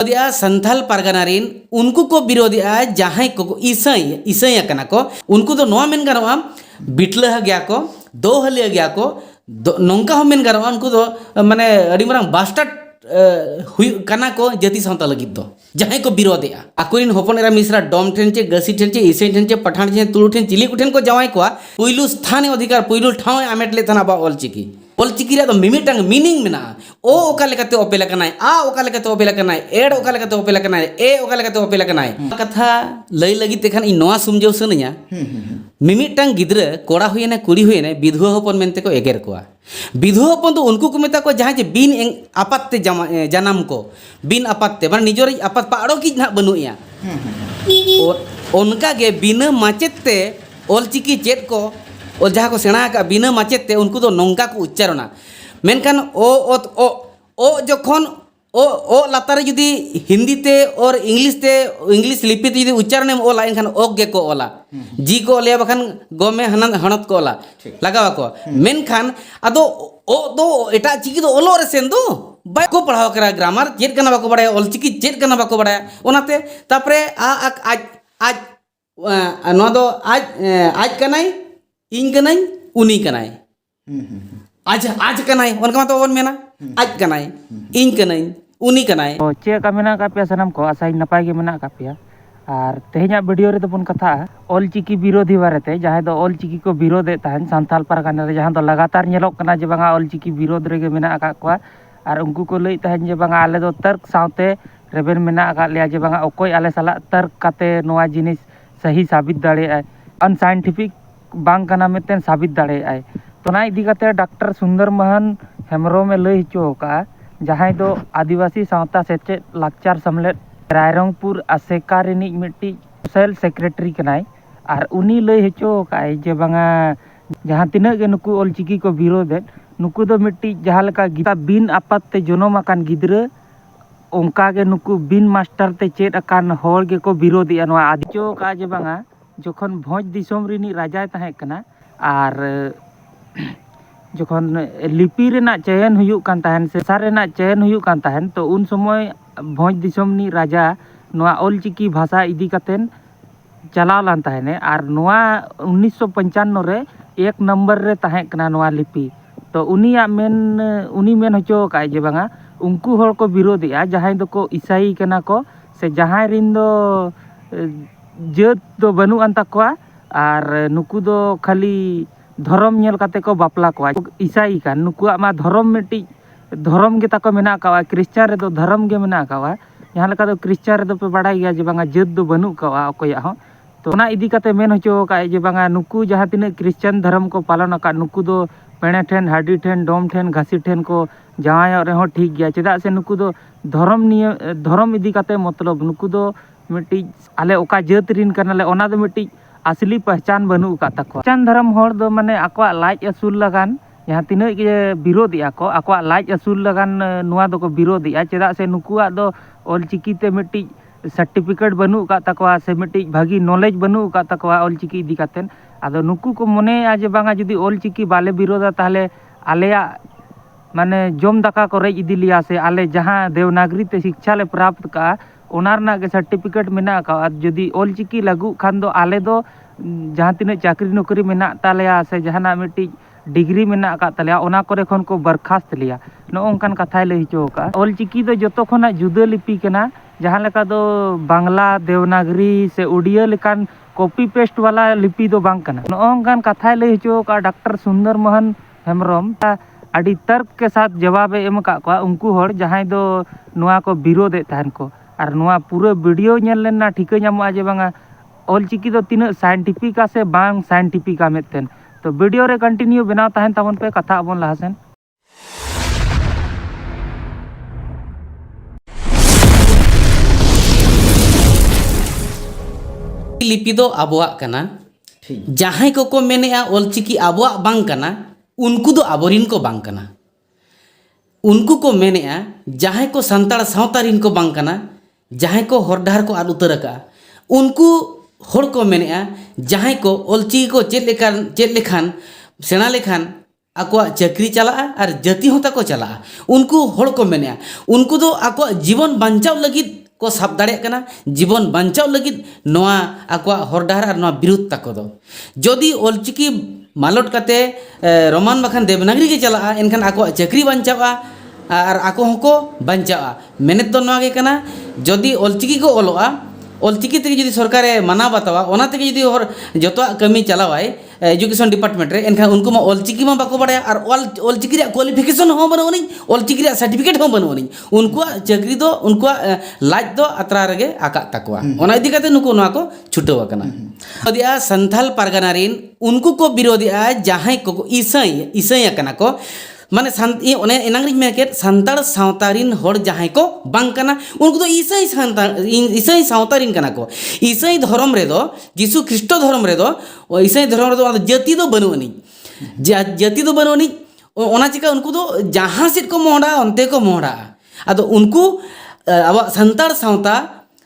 विरोधिया Santhal Pargana rain उनको को विरोधिया जहां को ईसाई ईसाई कना को उनको तो नोआ मेन गानोआ बिटला गया को दो हलिया गया को नोंका हो मेन गानोआ उनको तो माने अड़ी मरांग बास्टर्ड कना को जाति सावता लगित दो जहां को विरोधिया अकोरिन होपन एरा मिश्रा डोम ठेन चे गसी ठेन चे ईसाई ठेन चे पठान ठेन तुलु ठेन चिली कुठेन को जावाई को पुइलु स्थानीय अधिकार पुइलु ठाव आमेट ले थना बा ऑलचिकी ऑलचिकी रे तो मिमिटांग मीनिंग मेना ओ ओका लेकाते ओपेला कनाय आ ओका लेकाते ओपेला कनाय एड ओका लेकाते ओपेला कनाय ए ओका लेकाते ओपेला कनाय कथा लई लगी तेखान इ नोआ सुमजेव सनया मिमिटांग गिद्र कोड़ा हुयना कुड़ी हुयना विधवा होपन मेनते को एगेर कोआ विधवा होपन तो उनको को मेता को जहां जे बिन आपातते जन्म को बिन आपातते माने निजोर आपात पाड़ो की ना बनुया उनका गे बिना माचेते ऑलचिकी चेत को और जहाँ को सेना का बिना माचेते उनको तो नौका को उच्चारणा मेनखान ओ जखन ओ लातारे जुदी हिंदी ते और इंग्लिश लिपि ते जुदी उच्चारण में ओला इनखान ओक गे को ओला जी को ओलिया बखान गो में हनत को ओला लगावा को मेनखान अदो ओ दो एटा चिकी तो ओलो रे सेन दो बाको पढ़ाव करा ग्रामर चेत कना बाको बड़ाय ऑलचिकी चेत कना बाको बड़ाय ओनाते तापरे आज नो दो आज कनाई इन कनाई उनी कनाई आज कनाई उनका तो ओन मेना आज कनाई इन कनाई उनी कनाई चे का मेना का पे सनम को आसाई नपाय के मेना का पे और तेहना वीडियो रे तो बन कथा ऑलचिकी विरोधी बारेते जहां दो ऑलचिकी को विरोध तहन संथाल पारगाना रे जहां दो लगातार नेलोक कना जे बांगा ऑलचिकी विरोध रे मेना का को और उनको को लई तहन जे बांगा आले दो तर्क सावते रेबेन मेना का लिया जे बांगा ओकोय आले साला तर्क काते नोआ जिनिस सही साबित दाड़े अनसाइंटिफिक बांग कना मेतेन साबित दाड़े आय तो ना इदी काते डॉक्टर सुंदर महन हेमरो में लई हिचो का जहां दो आदिवासी सावता सेचे लाकचार समलेट रायरंगपुर आसेका रिनिक मिट्टी सेल सेक्रेटरी कनाय और उनी लई हिचो का जे बांगा जहां तिना गे नुकु ऑलचिकी को विरोध नुकु दो मिट्टी जहां लका गीता बिन आपात ते जनम आकान गिद्रा ओंका गे नुकु बिन मास्टर ते चेत आकान होर गे को विरोधी नवा आदिचो का जे बांगा जखन भोज दिसोम रिनी राजा तहे कना और जखन लिपि रेना चयन हुयुक कान तहन से सार रेना चयन हुयुक कान तहन तो उन समय भोज दिसोम नि राजा नवा ऑलचिकी भाषा इदी कातेन चलाव लान तहने और नवा 1995 रे 1 नंबर रे तहे कना नवा लिपि तो उनी मेन होचो का जे बांगा उनको होर को विरोधिया जहां दो को ईसाई कना को से जहां रिन दो जात दो बनु अन तकवा और नुकु दो खाली धर्म नेल काते को बापला को ईसाई कान नुकु मा धर्म मिट्टी धर्म गे ताको मेना का क्रिश्चियन रे दो धर्म गे मेना का जहां लका दो क्रिश्चियन रे दो पे बड़ाई गया जे बांगा जात दो बनु का ओकोया हो तो ना इदी काते मेन होचो का जे बांगा नुकु जहां तिने क्रिश्चियन धर्म को पालन का नुकु दो पेणे ठेन हाडी ठेन डोम ठेन घासी ठेन को जावाय रे हो ठीक गया चेदा से नुकु दो धर्म इदी काते मतलब नुकु दो मिट्टी आले ओका जात रिन करनाले ओना दो मिट्टी असली पहचान बनु का तको पहचान धर्म होर दो माने आकवा लाज असूल लगान जहां तिना के विरोधिया को आकवा लाज असूल लगान नुआ दो को विरोधिया चेदा से नुकुआ दो ऑलचिकी ते मिट्टी सर्टिफिकेट बनु का तकवा से मिट्टी भागी नॉलेज बनु का तकवा ऑलचिकी इदी कातेन आदो नुकु को मने आज बांगा जुदी ऑलचिकी बाले विरोधा ताहले आलेया माने जम दाका को रेज इदी लिया से आले जहां देवनागरी ते शिक्षा ले प्राप्त का ओनारना के सर्टिफिकेट मेना का जुदी ऑलचिकी लागू खान दो आले दो जहां तिने चाकरी नौकरी मेना तालेया से जहाना मिट्टी डिग्री मेना का तालेया ओना करे खन को बरखास्त लिया नो ओंकान कथाय ले हिचो का ऑलचिकी दो जतो खना जुदा लिपि केना जहां लेका दो बांग्ला देवनागरी से उड़िया लेकान कॉपी पेस्ट वाला लिपि दो बांग कना नो ओंकान कथाय ले हिचो का डॉक्टर सुंदर महन हेमरम अड़ी तर्क के साथ जवाब एम का को उनको हर जहां दो नुआ को विरोध तहन को और नुआ पूरा वीडियो नेल लेना ठीक नामा जे बांगा ऑलचिकी दो तीन साइंटिफिक से बांग साइंटिफिक मेतेन तो वीडियो रे कंटिन्यू बनाव तहन तबन पे कथा अबन लहासेन लिपि दो आबोआ कना जहां को मेनेआ ऑलचिकी आबोआ बांग कना उनको दो आबोरिन को बांग कना उनको को मेनेआ जहां को संताड़ सावतारिन को बांग कना जहां को हरडार को आद उतर का उनको हर को मेनेआ जहां को ऑलचिकी को चेत लेखान सेना लेखान आको चाकरी चला और जाति होता को चला उनको हड़ को मेने उनको दो आको जीवन बंचाव लगित को साब दाड़े कना जीवन बंचाव लगित नोआ आको हर डहर और नोआ विरुद्ध तको दो जदि ऑलचिकी मालट कते रोमान बखान देवनागरी के चला एनखान आको चाकरी बंचावा और आको हको बंचावा मेहनत दो नोआ के कना जदि ऑलचिकी को ओलोआ ऑलचिकी तक जदि सरकारे माना बतावा ओना तक जदि हर जतो कमी चलावाय एजुकेशन डिपार्टमेंट रे एनखान उनको मा ऑलचिकी मा बाको बड़ाया और ऑलचिकी रे क्वालिफिकेशन हो बनवनी ऑलचिकी रे सर्टिफिकेट हो बनवनी उनको चाकरी दो उनको लाज दो अतरा रगे आका तकवा ओना इदी कते नुको नोआ को छुटवा कना दिया संथाल पारगाना रिन उनको को विरोधिया जहां को ईसाई कना को माने एनांगरी मेकेट सांताड़ सावतारिन हर जहां को बांग कना उनको तो ईसाई सावतारिन कना को ईसाई धर्म रे दो यीशु ख्रिस्ट धर्म रे दो ईसाई धर्म रे दो जाति दो बनवनी जाति दो बनवनी ओना चिका उनको तो जहां सेट को मोहड़ा अंते को मोहड़ा अदो उनको अब सांताड़ सावता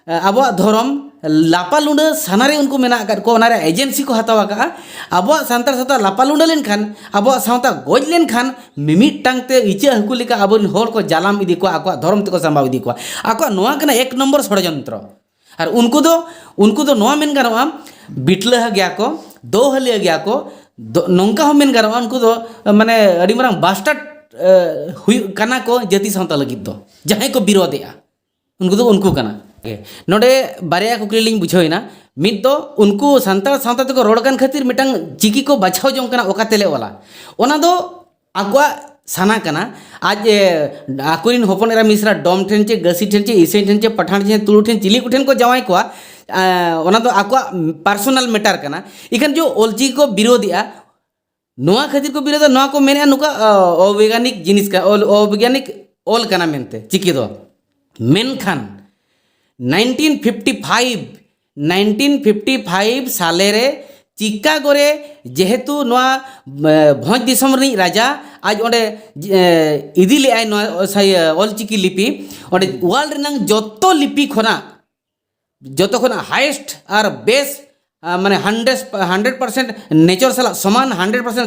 अब धर्म लापालुंडा सानारे उनको मेना को ओनारे एजेंसी को हतावा का अब सांताड़ सावता लापालुंडा लेन खान अब सावता गोज लेन खान मिमिट टांगते इचे हकु लेका अब हर को जालाम इदी को आको धर्म ते को संभाव इदी को आको नोआ कना एक नंबर षड़यंत्र और उनको दो नोआ मेन गानोआ बिटला गया को दो हलिया गया को नोंका हो मेन गानोआ उनको दो माने अडी मरांग बास्टर्ड हुई कना को जाति सावता लगित दो जहां को विरोधिया उनको दो उनको कना नोडे बारिया कुकली लिंग बुझोइना मिद दो उनको सांताड़ सावता तको रोडकान खातिर मिटांग चिकी को बाछाव जों कना ओका तेले वाला ओना दो आकुआ साना कना आज आकुरिन होपन एरा मिश्रा डोम ठेन चे गसी ठेन चे इसे ठेन चे पठान ठेन तुलु ठेन चिली कुठेन को जवाई कोआ ओना दो आकुआ पर्सनल मैटर कना इखन जो ओलची को विरोधिया नोआ खातिर को विरोध नोआ को मेने नुका अवैज्ञानिक जिनिस का अवैज्ञानिक ओल कना मेनते चिकी दो मेनखान 1955 साले रे चिकागो रे जेहेतु नोआ भोज दिसम री राजा आज ओडे इदी ले आय नोआ ऑलचिकी लिपि ओडे वर्ल्ड रनंग जतो लिपि खोना जतो खोना हाईएस्ट और बेस्ट माने 100% नेचर सला समान 100%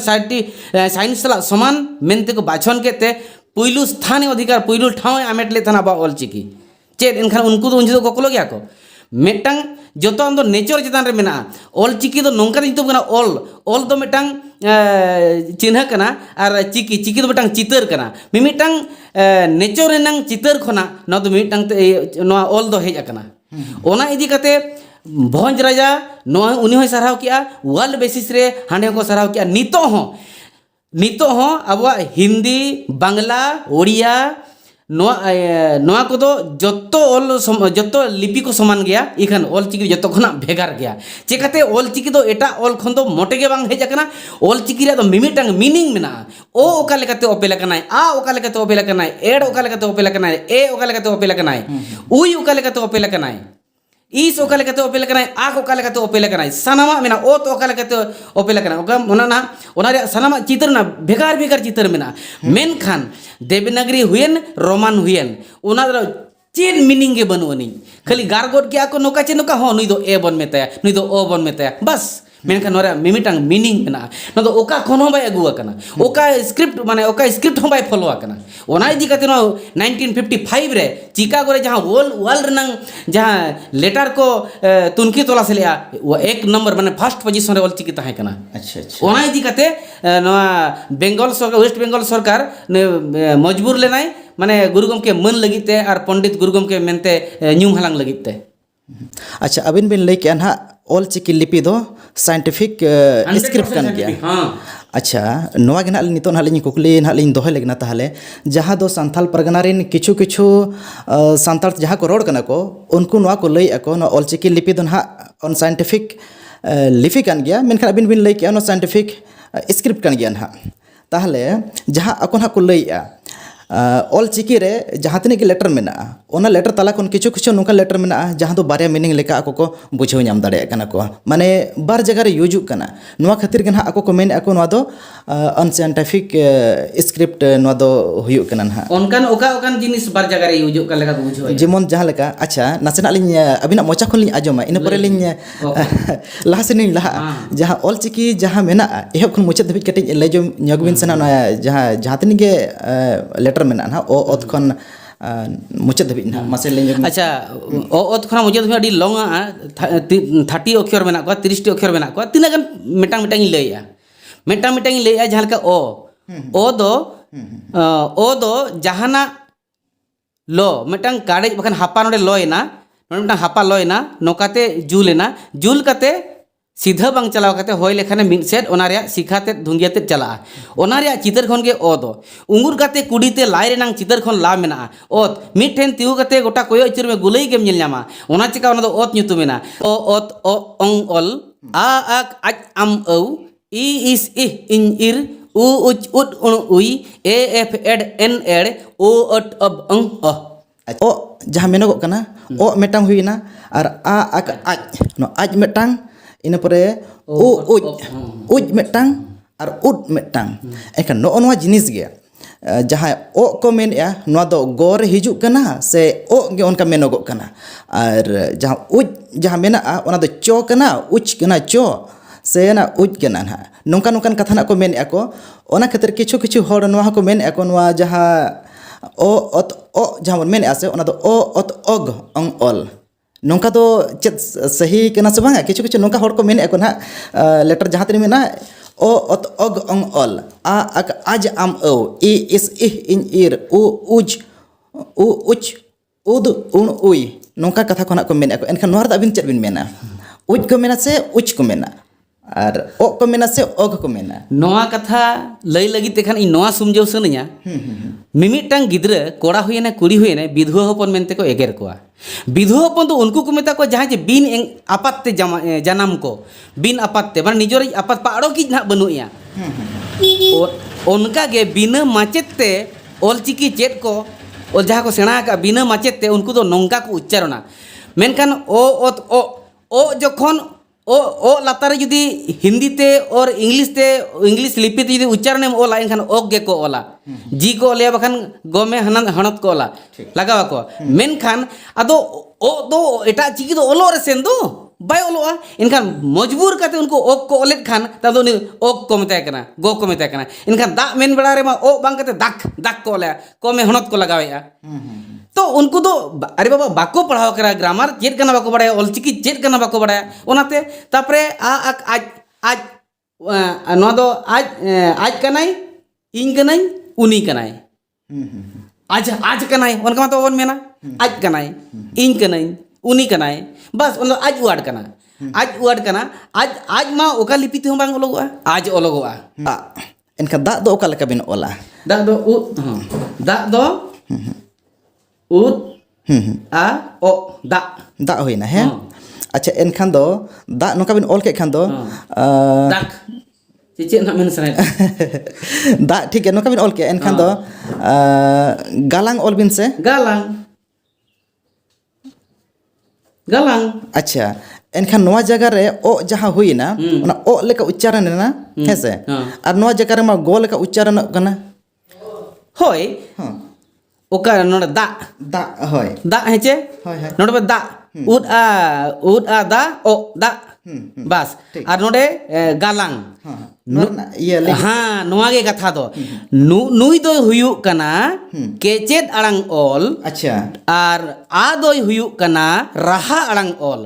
साइंस सला समान मेनते को बाछन केते पुइलु स्थानीय अधिकार पुइलु ठाव आमेट ले थाना बा ऑलचिकी चेद एनखान उनको तो उनजो कोकलो गया को मेटांग जतो आम दो नेचर चेतान रे मेना ऑलचिकी दो नोंका नितुम कना ऑल दो मेटांग चिन्ह कना और चिकी दो मेटांग चितर कना मिमिटांग नेचर रेनांग चितर खोना न दो मिमिटांग नोआ ऑल दो हेज कना ओना इदी कते भोज राजा नोआ उनी होय सरहाव किया वर्ल्ड बेसिस रे हांडे को सरहाव किया नितो हो अब हिंदी बांग्ला ओडिया नोआ को दो जतो लिपि को समान गया इखान ऑलचिकी जतो खना भेगार गया चेकाते ऑलचिकी दो एटा ऑल खन दो मोटे के बांग हेज कना ऑलचिकी रे दो मिमिटांग मीनिंग मेना ओ ओका लेकाते ओपेला कनाय आ ओका लेकाते ओपेला कनाय एड ओका लेकाते ओपेला कनाय ए ओका लेकाते ओपेला कनाय उई ओका लेकाते ओपेला कनाय इस ओका लेकाते ओपेला कनाय आ ओका लेकाते ओपेला कनाय सनामा मेना ओ तो ओका लेकाते ओपेला कनाय ओका मोना ओना रे सनामा चित्र ना भेगार चित्र मेना मेनखान देवनागरी हुएन रोमान हुएन ओना चेन मीनिंग के बनवनी खाली गारगोट के आको नोका चे नोका हो नुई दो ए बन मेताया नुई दो ओ बन मेताया बस मेनखान नोरा मिमिटांग मीनिंग मेना न तो ओका खन हो बाय अगुआ कना ओका स्क्रिप्ट हो बाय फॉलो कना ओना इदी कते नो 1955 रे चिकागो रे जहां वर्ल्ड रनंग जहां लेटर को तुनकी तोला से लिया एक नंबर माने फर्स्ट पोजीशन रे ऑलचिकी ताहे कना अच्छा ओना इदी कते नोआ बेंगल सरकार वेस्ट बेंगल सरकार मजबूर लेनाय माने गुरुगम के मन लगिते और पंडित गुरुगम के मेनते न्यूम हलांग लगिते अच्छा अबिन बिन लई के ना ऑलचिकी लिपि दो साइंटिफिक स्क्रिप्ट कान गया हां अच्छा नोआ के ना नितो ना लिन कुकली ना लिन दोहे लगना ताहले जहां दो सांथाल परगना रिन किछु सांताल जहां को रोड कना को उनको नोआ को लई ako ना ऑलचिकी लिपि दो ना ऑन साइंटिफिक लिपि कान गया मेनखान अबिन बिन लई के ना साइंटिफिक स्क्रिप्ट कान गया ना ताहले जहां ako ना को लईआ ऑल चिकी रे जहाँ तक लेटर मेना ओना लेटर तला खन किछु किछु नोका लेटर मेना जहाँ दो बारे मीनिंग लेका ako को बुझाव नाम दाड़े कना को माने बार जगह रे यूज कना नोआ खातिर के ना ako को मेन ako नोआ दो अनसाइंटिफिक स्क्रिप्ट नोआ दो हुयुग कना ना ओनकान ओकान जिनिस बार जगह रे यूज का लेका को बुझो जेमन जहाँ लेका अच्छा नासेना लिन अबिना मोचा खन लिन आजमा इन परे लिन लाहा से नहीं लाहा जहाँ ऑल चिकी जहाँ मेना एहब खन मुचाद धबिज कटे लेजो न्यगबिन सना जहाँ तक के लेटर मेना ना ओ ओत खन मुचाद धबिज ना मासे लेन अच्छा ओ ओत खना मुचाद धबिज अडी लॉन्ग 30 अक्षर मेना को 30 टी अक्षर मेना को तिना गन मेटांग मेटांग लैया मेटांग लैया जहाँ लेका ओ दो जहाना लो मेटांग काड़े बखन हापा नोडे लॉयना नोडे मेटांग हापा लॉयना नोकाते जूलेना जूल कते सीधा बांग चलाव कते होय लेखाने मिड सेट ओना रे सिखाते धुंगियाते चला ओना रे चितर खन के ओ दो उंगुर कते कुडीते लाई रेनांग चितर खन ला मेना ओत मिड ठेन तिउ कते गोटा कोयो इचुर में गुलई गेम नेल न्यामा ओना चिका ओना दो ओत ᱧᱩᱛᱩ मेना ओ ओत ओ ओंग ओल आ आक आज आम औ ई इस इ इन इर उ उच उट उण उई ए एफ एड एन एड ओ अट अब अंग ओ जहाँ मेनोगो कना ओ मेटांग हुईना और आ आक आज नो आज मेटांग इन परे उ उज मेटांग और उड मेटांग एखान नो नोआ जिनिस गे जहाँ ओ को मेनया नोआ दो गोर हिजु कना से ओ गे उनका मेनोगो कना और जहाँ उज जहाँ मेना ओना दो चो कना उच कना चो से ना उज कना ना नोंका नोंकान कथा ना को मेनया को ओना खातिर किछु किछु होड़ नोआ को मेनया को नोआ जहाँ ओ ओत ओ जहाँ बन मेनया से ओना दो ओ ओत ओग अंग ओल नोंका दो चेत सही कना से बांगा किछु किछु नोंका होड़ को मेनया को ना लेटर जहाँ तरी मेना ओ ओत ओग अंग ओल आ अक आज आम औ ई इस इ इन इर उ उज उ उच उद उण उई नोंका कथा को ना को मेनया को एनखान नोहर अबिन चेत बिन मेना उज को मेना से उच को मेना और ओ को मेना से ओग को मेना नोआ कथा लई लगी तेखान इ नोआ सुमजौ सनया मिमिटांग गिद्रा कोड़ा हुयने कुड़ी हुयने विधवा होपन मेनते को एगेर कोआ विधवा होपन तो उनको को मेता को जहाँ जे बिन आपातते जनाम को बिन आपातते माने निजोर आपात पाड़ो की ना बनुया उनका गे बिना माचेते ऑलचिकी चेत को और जहाँ को सेना का बिना माचेते उनको तो नोंका को उच्चारणा मेनखान ओ ओत ओ जखन ओ लातारे जुदी हिंदी ते और इंग्लिश लिपि ते जुदी उच्चारण में ओला एनखान ओग गे को ओला जी को ओलिया बखान गो में हनत को ओला लगावा को मेनखान अदो ओ दो एटा चिकी दो ओलो रे सेन दो बाय ओलोआ इनखान मजबूर करते उनको ओग को ओलेट खान तब दो ओग को मेताय कना गो को मेताय कना इनखान दा मेन बड़ा रे मा ओ बांग करते दाक को ओला को में हनत को लगावेया तो उनको तो अरे बाबा बाको पढ़ाव करा ग्रामर चेत कना बाको बड़ाया ऑलचिकी चेत कना बाको बड़ाया ओनाते तापरे आ आज नो दो आज कनाई इन कनाई उनी कनाई आज कनाई उनका मतलब वन मेना आज कनाई इन कनाई उनी कनाई बस उन आज उड़ कना आज मा ओका लिपि ते बांग ओलोगोआ आज ओलोगोआ एनखान दा दो ओका लेका बिन ओला दा दो उद आ ओ दा होइना है अच्छा एनखान दो दा नोका बिन ओल के खान दो दाक चेचे ना मेन सराय दा ठीक है नोका बिन ओल के एनखान दो गालांग ओल बिन से गालांग अच्छा एनखान नोआ जगह रे ओ जहाँ हुईना ओना ओ लेका उच्चारण ना है से और नोआ जगह रे मा गो लेका उच्चारण कना होय ओका नोडे दा होय दा हेचे नोडे पे दा उड आ दा ओ दा बस और नोडे गालांग हाँ नोआ गे कथा दो नुई दो हुयु कना केचेद अड़ांग ओल अच्छा और आ दो हुयु कना रहा अड़ांग ओल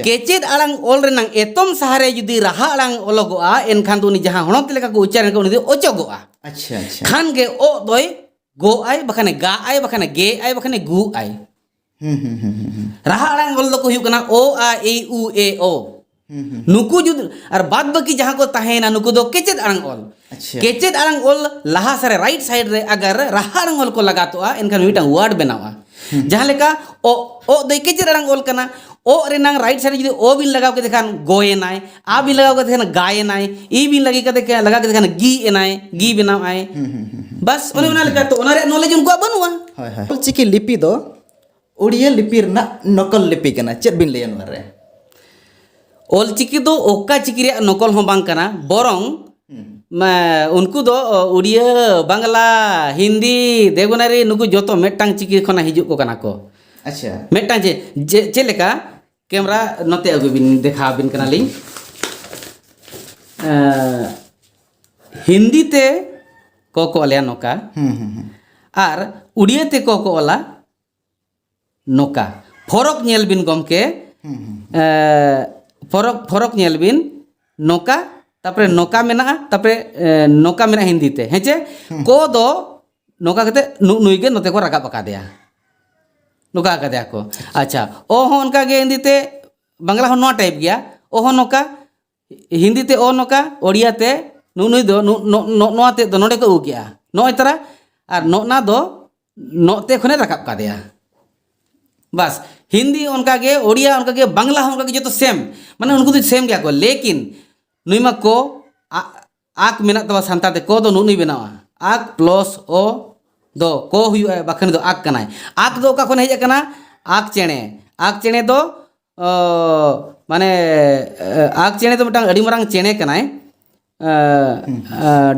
केचेद अड़ांग ओल रेनांग एतम सहारे जुदी रहा अड़ांग ओलोगोआ एनखान तो उनी जहाँ हणत लेका को उच्चारण को उनी दो ओचोगोआ अच्छा खान गे ओ दोय गो आई बखाने गा आई बखाने गे आई बखाने गु आई रहा अड़ांग ओल दो को हुयु कना ओ आ ए उ ए ओ नुकु जुद और बाद बाकी जहाँ को ताहेना नुकु दो केचेद अड़ांग ओल केचेद अड़ांग ओल लहा सारे राइट साइड रे अगर रहा अड़ांग ओल को लगातोआ इनखान मिटांग वर्ड बनावा जहाँ लेका ओ दैके चेद अड़ांग ओल कना ओ रेनांग राइट साइड जुदी ओ बिन लगाव के देखान गोयेनाय आ बिन लगाव के देखान गायेनाय ई बिन लगी के देखा लगा के देखान गी एनाय गी बनाव आय बस ओने ओना लेका तो ओना रे नॉलेज उनको बनुआ ᱦᱳᱭ ᱦᱳᱭ ᱚᱞᱪᱤᱠᱤ ᱞᱤᱯᱤ ᱫᱚ ᱩᱲᱤᱭᱟᱹ ᱞᱤᱯᱤ ᱨᱮᱱᱟᱜ ᱱᱚᱠᱚᱞ ᱞᱤᱯᱤ ᱠᱟᱱᱟ ᱪᱮᱫ ᱵᱤᱱ ᱞᱟᱹᱭᱟ ᱱᱚᱣᱟ ᱨᱮ ᱚᱞᱪᱤᱠᱤ ᱫᱚ ᱚᱠᱟ ᱪᱤᱠᱤ ᱨᱮᱭᱟᱜ ᱱᱚᱠᱚᱞ ᱦᱚᱸ ᱵᱟᱝ ᱠᱟᱱᱟ बरং उनको दो उड़िया बांग्ला हिंदी देवनागरी नुकु जोतो मेटांग चिकी खना हिजुक को कना को अच्छा मेटांग जे लेका कैमरा नोते अगु बिन देखा बिन कना लिंग हिंदी ते को अलया नोका आर उड़िया ते को अला नोका फरक नेल बिन गमके फरक नेल बिन नोका तापरे नोका मेना तापरे नोका मेना हिंदी ते हेचे को दो नोका कते नुई के नोते को राकाब आकादेया नोका आकादेया को अच्छा ओ हो उनका गे हिंदी ते बांग्ला हो नो टाइप गया ओ हो नोका हिंदी ते ओ नोका ओडिया ते नुई दो नो ते दो नोडे को उ गया नो इतरा और नोना दो नोते खने राकाब कादेया बस हिंदी उनका गे ओडिया उनका गे बांग्ला उनका गे जो तो सेम माने उनको तो सेम गया को लेकिन नुईमा को आक मेना तबा सांताते को दो नुई बनावा आक प्लस ओ दो को हुआ बाखन दो आक कनाय आक दो का कोन हेज कना आक चेणे दो माने आक चेणे तो मिटांग अड़ी मरांग चेणे कनाय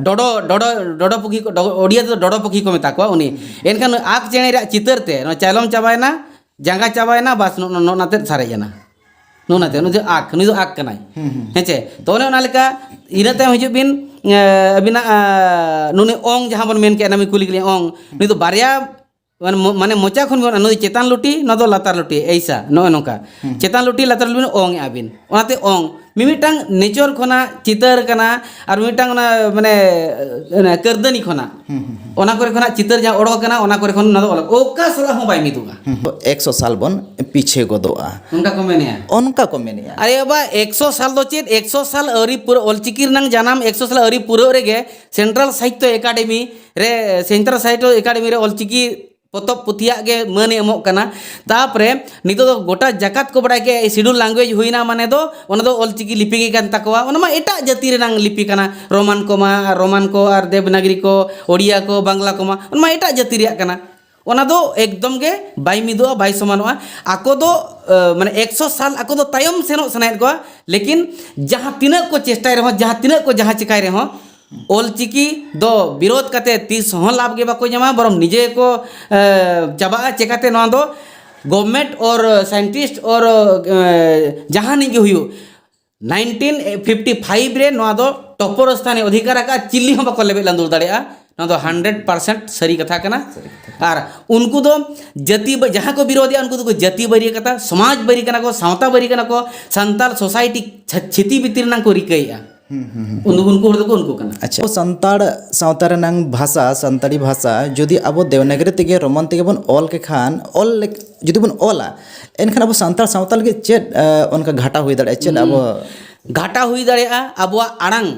डोडो डोडो डोडो पखी को ओडिया तो डोडो पखी को मेता को उनी एनखान आक चेणे रे चितर ते नो चालम चाबायना जांगा चाबायना बस नो नाते सारे जना नुनाते नु जो आक कनाय हेचे तो ओने ओना लेका इना तायम हिजु बिन अबिना नुने ओंग जहां बन मेन के नामी कुली के ओंग नु तो बारिया माने मोचा खन नु चेतान लुटी न दो लातार लुटी ऐसा नो नोका चेतान लुटी लातार लुटी ओंग आबिन ओनाते ओंग मिमिटांग नेचर खना चितर कना और मिमिटांग ना माने करदनी खना ओना करे खना चितर जा ओडो कना ओना करे खन न दो ओका सला हो बाय मिदुगा 100 साल बन पीछे गोदोआ उनका को मेनिया अरे बाबा 100 साल दो चेत 100 साल अरी पूरा ओलचिकी रनंग जानम 100 साल अरी पूरा रेगे सेंट्रल साहित्य एकेडमी रे सेंट्रल साहित्य एकेडमी रे ओलचिकी पोतप पुतिया गे मने एमोक कना तापरे नितो दो गोटा जकात को बड़ा के शेड्यूल लैंग्वेज हुईना माने दो ओना दो ओलचिकी लिपि के कान तकवा ओना मा एटा जाति रेनांग लिपि कना रोमान को और देवनागरी को ओडिया को बांग्ला को मा ओना मा एटा जाति रिया कना ओना दो एकदम गे बाई मिदुआ बाई समानवा आको दो माने 100 साल आको दो तायम सेनो सनायत को लेकिन जहां तिना को चेष्टा रहो जहां तिना को जहां चिकाय रहो ओलचिकी दो विरोध करते 30 हो लाभ के बाको जमा बरम निजे को चाबा चेकाते नवा दो गवर्नमेंट और साइंटिस्ट और जहां नहीं हुई 1955 रे नवा दो टॉपर स्थान अधिकार का चिल्ली हम बाको लेबे लंदुर दाड़िया ना तो 100% सरी कथा कना और उनको दो जाति जहाँ को विरोधी उनको तो जाति बरी कथा समाज बरी कना को सावता बरी कना को संताल सोसाइटी छिति बितिर ना को रिकैया उनको कना अच्छा संताड़ सावता रनंग भाषा संताड़ी भाषा जुदी अब देवनागरी तेगे रोमन तेगे बन ऑल के खान ऑल जुदी बन ऑला एनखान अब संताड़ सावता लगे चेद उनका घाटा हुई दड़े चेद अब घाटा हुई दड़े अब आड़ांग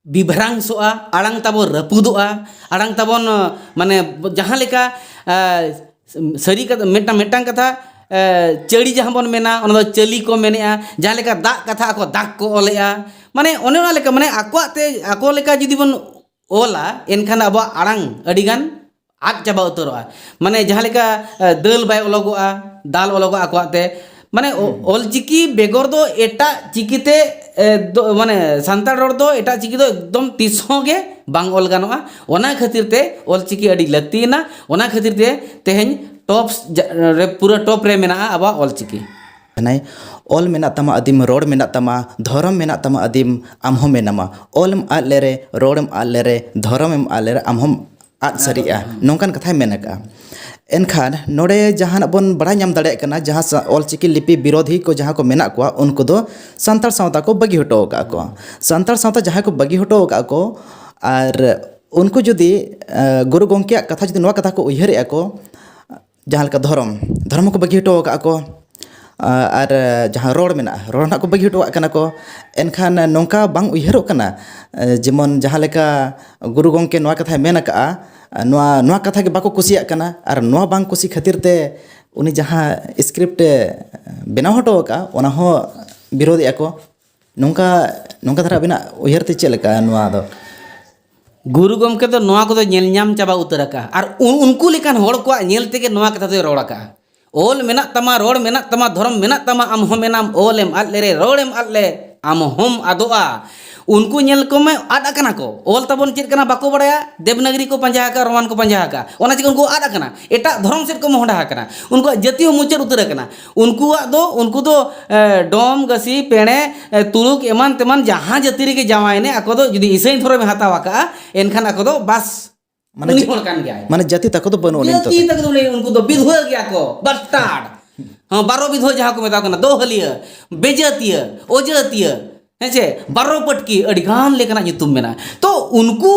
बिभ्रांग सोआ आड़ांग तबो रपुदोआ आड़ांग तबन माने जहां लेका सरी का मेटांग कथा चड़ी जहां बन मेना ओना दो चली को मेनेआ जहां लेका दाग कथा ako दाग को ओलेआ माने ओने ओना लेका माने ako लेका जुदी बन ओला एनखान अब आड़ांग अडिगान आग चाबा उतरोआ माने जहां लेका दल बाय ओलोगोआ दाल ओलोगोआ आकोते माने ओलचिकी बेगर दो एटा चिकीते माने सांताड़ रोड दो एटा चिकी दो एकदम तिसों गे बांग ओल गानोआ ओना खातिर ते ओलचिकी अडी लक्तिना ओना खातिर ते तेहेन टॉप रे पूरा टॉप रे मेना आबा ओलचिकी नाय ऑल मेना तमा अदिम रोड मेना तमा धर्म मेना तमा अदिम आमहो मेनामा ऑलम आलेरे रोडम आलेरे धर्मम आलेरे आमहम आद सरिया नोंकान कथा मेनका एनखान नोडे जहां बन बड़ा नाम दाड़े कना जहां ओलचिकी लिपि विरोधी को जहां को मेना को उनको दो संताड़ सावता को बगी हटो का को संताड़ सावता जहां को बगी हटो का को और उनको जुदी गुरु गोंकिया कथा जुदी नवा कथा को उयहर को जहां का धर्म को बगी हटो का को और जहां रोड मेना रोड ना को बगी हटो कना को एनखान नोंका बांग उयहरो कना जेमन जहां लेका गुरु गोंके नवा कथा मेना का नोआ कथा के बाको कुसिया कना और नोआ बांग कुसी खातिर ते उनी जहाँ स्क्रिप्ट बनाव हटो का ओना हो विरोधी को नोंका नोंका धरा बिना उयहर ते चेक लेका नोआ दो गुरु गमके तो नोआ को तो नेल ᱧᱟᱢ चाबा उतर का और उनको लेकान होड़ को नेल तेगे नोआ कथा तो रोड़ का ओल मेना तमा रोड़ मेना तमा धर्म मेना तमा आम हो मेनाम ओलेम आले रे रोड़ेम आले आम होम आदोआ उनको नेल को में आदा कना को ओल तबन चेत कना बाको बड़ाया देवनागरी को पंजा का रोमान को पंजा का ओना चिक उनको आदा कना एटा धर्म सेट को मोहडा कना उनको जति हो मुचर उतर कना उनको दो डोम गसी पेणे तुलुक एमान तेमान जहां जति रे के जावायने आको दो जदी इसई थोरे में हतावा का एनखान आको दो बस माने होल कान गया माने जाति तक तो बनो नहीं तो जति तक दो उनको दो विधवा गया को बस्टार्ड हां 12 विधवा जहां को मेता कना दो हलिया बेजतिया ओजतिया हेचे बारो पटकी अडिगान लेकना nyutum मेना तो उनको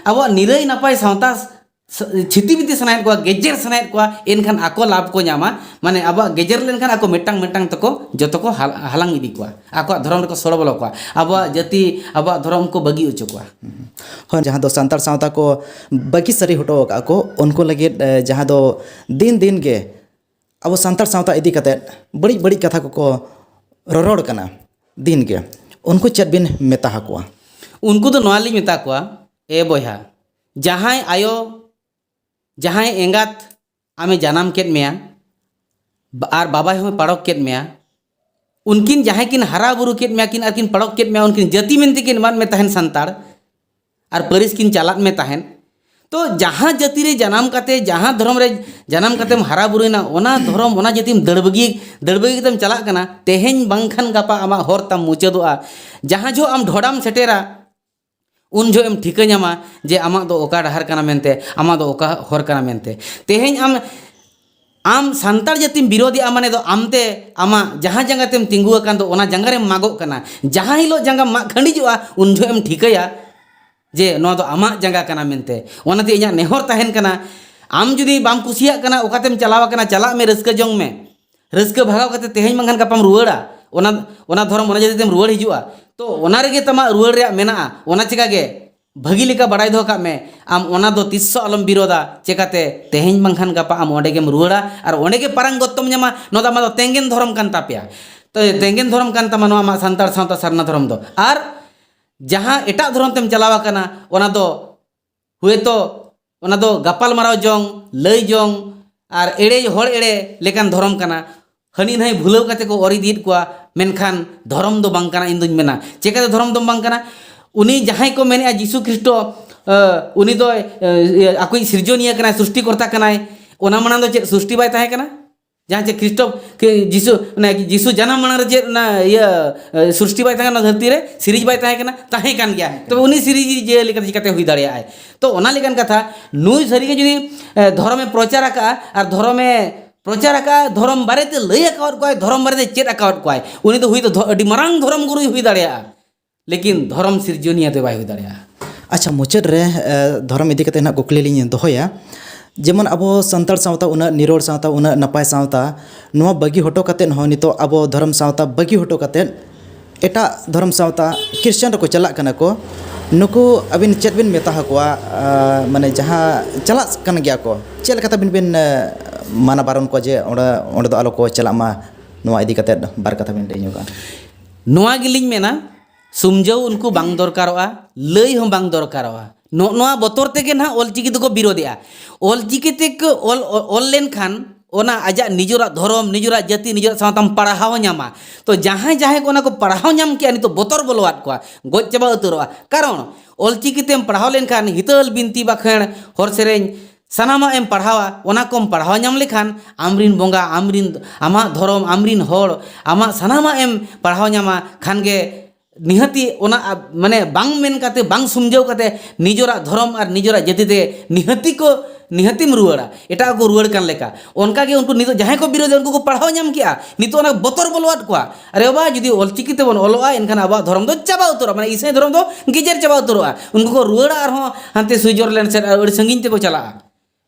अब निरई नपाय सावता छिति बिति सनायत को गेजेर सनायत को एनखान आको लाभ को ᱧᱟᱢᱟ माने अब गेजेर लेनखान आको मेटांग मेटांग तको जतो को हालांग इदी को आको धर्म रे को सड़ो बोलो को अब जति अब धर्म को बगी उचो को हाँ जहाँ दो सांतार सावता को बगी सरी हटो का को उनको लगे जहाँ दो दिन दिन के अब सांतार सावता इदी कते बड़ी बड़ी कथा को रोड कना दिन के उनको चेत बिन मेता हकुआ उनको तो नोआली मेता को ए बोया जहां आयो जहां एंगात आमे जानम केत मेया और बाबा हो पड़क केत मेया उनकिन जहां किन हरा बुरु केत मेया किन आकिन पड़क केत मेया उनकिन जति मेनते किन मान में तहन संताड़ और परिस किन चालात में तहन तो जहाँ जति रे जन्म काते जहाँ धर्म रे जन्म कातेम हरा बुरुना ओना धर्म ओना जतिम दड़बगी तम चला कना तेहेन बांखान गापा आमा हर तम मुचादोआ जहाँ जो आम ढोडाम सेटेरा उन जो एम ठिका ᱧᱟᱢᱟ जे आमा दो ओका डहार कना मेनते आमा दो ओका हर कना मेनते तेहेन आम सांतार जतिम विरोधी आमाने दो आमते आमा जहाँ जंगातेम तिंगु अकान दो ओना जंगा रे मागो कना जहाँ हिलो जंगा मा खंडिजुआ उन जो एम ठिकाया जे नो दो आमा जंगा कना मेनते ओनाते इᱧᱟ नेहर तहन कना आम जुदी बाम कुसिया कना ओकातेम चलावा कना चला में रस्का जोंग में रस्का भागाव कते तेहेन मंगन गापाम रुवाड़ा ओना धर्म ओना जदी तेम रुवाड़ हिजुआ तो ओना रेगे तमा रुवाड़ रे मेना ओना चिका गे भगी लेका बड़ाई दो का में आम ओना दो तिस्सो अलम विरोधा चेकाते तेहेन मंगन गापा आम ओंडे गेम रुवाड़ा और ओंडे गे पारंग गत्तम ᱧᱟᱢᱟ नो दा मा दो तेंगेन धर्म कान तापेया तो तेंगेन धर्म कान तमा नो मा सांतार सावता सारना धर्म दो और जहाँ एटा धर्म तेम चलावा कना ओना दो हुए तो ओना दो गपाल माराव जोंग लई जोंग और एड़े होड़ एड़े लेकान धर्म कना हनी नहीं भूलव काते को ओरी दीद कोआ मेनखान धर्म दो बांग कना इन दुñ मेना चेकाते धर्म दो बांग कना उनी जहां को मेने जीसु ख्रिस्ट उनी दो आकोई सृजनिया कना सृष्टिकर्ता कनाय ओना माना दो चे सृष्टि बाय ताहे कना जहाँ चे ख्रिस्ट जीसु जन्म माना चे ना ये सृष्टि बाय ताहे ना धरती रे सीरीज बाय ताहे कना ताहे कान गया तो उनी सीरीज जे लेकर चिकाते हुई दाड़िया है तो ओना लेकान कथा नुई सरी के जुदी धर्म में प्रचार का और धर्म में प्रचार का धर्म बारेते लई अकाउट कोय धर्म बारेते चेत अकाउट कोय उनी तो हुई तो अडी मरांग धर्म गुरु हुई दाड़िया लेकिन धर्म सृजनिया तो बाय हुई दाड़िया अच्छा मुचाद रे धर्म इदी कते ना कुकली लिኝ दोहया जेमन अब संतार सावता उना निरोड़ सावता उना नपाय सावता नोआ बगी हटो कते हो नितो अब धर्म सावता बगी हटो कते एटा धर्म सावता क्रिश्चियन को चला कना को नुको अबिन चेत बिन मेता हकुआ माने जहाँ चला कन गया को चेल कता बिन माना बारन को जे ओंडे दो आलो को चला मा नोआ इदी कते बार कथा बिन लई ᱧᱚᱜᱟ नोआ गिलिኝ मेना सुमझाव उनको बांग दरकारोआ लई हम बांग दरकारोआ नोआ बतर तेगे ना ऑलचिकी तो को विरोधिया ऑलचिकी ते को ऑल लेन खान ओना आजा निजोरा धर्म निजोरा जाति निजोरा सावताम पढ़ाव ᱧᱟᱢᱟ तो जहाँ जहाँ को ओना को पढ़ाव ᱧᱟᱢ के नि तो बतर बोलवात को गज चाबा उतरवा कारण ऑलचिकी तेम पढ़ाव लेन खान हितल बिनती बाखण हर सेरेñ सानामा एम पढ़ावा ओना कोम पढ़ाव ᱧᱟᱢ लेखान आमरिन बोंगा आमरिन आमा धर्म आमरिन होड़ आमा सानामा एम पढ़ाव ᱧᱟᱢᱟ खान गे निहती ओना माने बांग मेन काते बांग सुमझाव काते निजोरा धर्म और निजोरा जाति ते निहतिम रुवाड़ा एटा को रुवाड़ कान लेका उनका के उनको नितो जहां को विरोध उनको को पढ़ाव ᱧᱟᱢ किया नितो ओना बतर बोलवात को अरे बाबा जदी ऑलचिकी ते बन ओलोआ एनखान आबा धर्म दो चाबा उतरो माने ईसाई धर्म दो गिजेर चाबा उतरोआ उनको को रुवाड़ा और हांते स्विट्जरलैंड से और संगीन ते को चला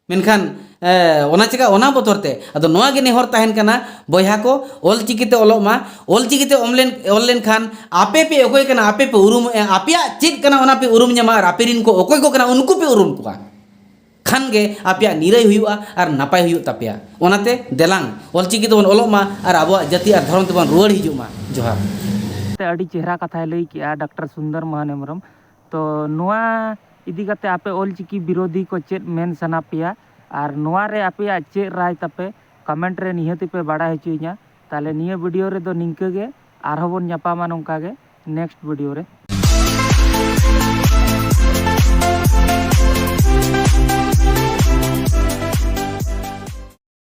मेनखान ᱚᱱᱟ ᱪᱤᱠᱟ ᱚᱱᱟ ᱵᱚᱛᱚᱨ te ᱟᱫᱚ ᱱᱚᱣᱟ ᱜᱮ ᱱᱮᱦᱚᱨ ᱛᱟᱦᱮᱱ ᱠᱟᱱᱟ ᱵᱚᱭᱦᱟ ko ᱚᱞᱪᱤᱠᱤ te ᱚᱞᱚᱜ मा ᱚᱞᱪᱤᱠᱤ te ᱚᱞ ᱞᱮᱱ ᱠᱷᱟन ᱟᱯᱮ ᱯᱮ ᱚᱠᱚᱭ ᱠᱟᱱᱟ ᱟᱯᱮ ᱯᱮ ᱩᱨᱩᱢᱚᱜᱼᱟ ᱟᱯᱮᱭᱟᱜ ᱪᱮᱫ ᱠᱟᱱᱟ ᱚᱱᱟ ᱯᱮ ᱩᱨᱩᱢ ᱧᱟᱢᱟ ᱟᱨ ᱟᱯᱮ ᱨᱤᱱ ᱠᱚ ᱚᱠᱚᱭ ᱠᱚ ᱠᱟᱱᱟ ᱩᱱᱠᱩ ᱯᱮ ᱩᱨᱩᱢ ᱠᱚᱣᱟ ᱠᱷᱟन ᱜᱮ ᱟᱯᱮᱭᱟᱜ ᱱᱤᱨᱟᱹᱭ ᱦᱩᱭᱩᱜᱼᱟ ᱟᱨ ᱱᱟᱯᱟᱭ ᱦᱩᱭᱩᱜ ᱛᱟᱯᱮᱭᱟ ᱚᱱᱟᱛᱮ ᱫᱮᱞᱟᱝ ᱚᱞᱪᱤᱠᱤ ᱛᱮᱵᱚᱱ ᱚᱞᱚᱜ मा ᱟᱨ ᱟᱵᱚᱣᱟᱜ ᱡᱟᱹᱛᱤ ᱟᱨ ᱫᱷᱚᱨᱚᱢ ᱛᱮᱵᱚᱱ ᱨᱩᱣᱟᱹᱲ ᱦᱤᱡᱩᱜ मा ᱡᱚᱦᱟᱨ ते अड़ी चेहरा कथा लई किया डॉक्टर सुंदर महान हेम्ब्रम तो नुआ इदी कते आपे ऑलचिकी विरोधी को चेत मेन सना पेया और नुआ रे आपे चेत राय तपे कमेंट रे निहति पे बाड़ा हचुइया ताले निया वीडियो रे दो निंके गे आरहों बोन ᱧᱟᱯᱟᱢᱟ ᱱᱚᱝᱠᱟ गे नेक्स्ट वीडियो रे।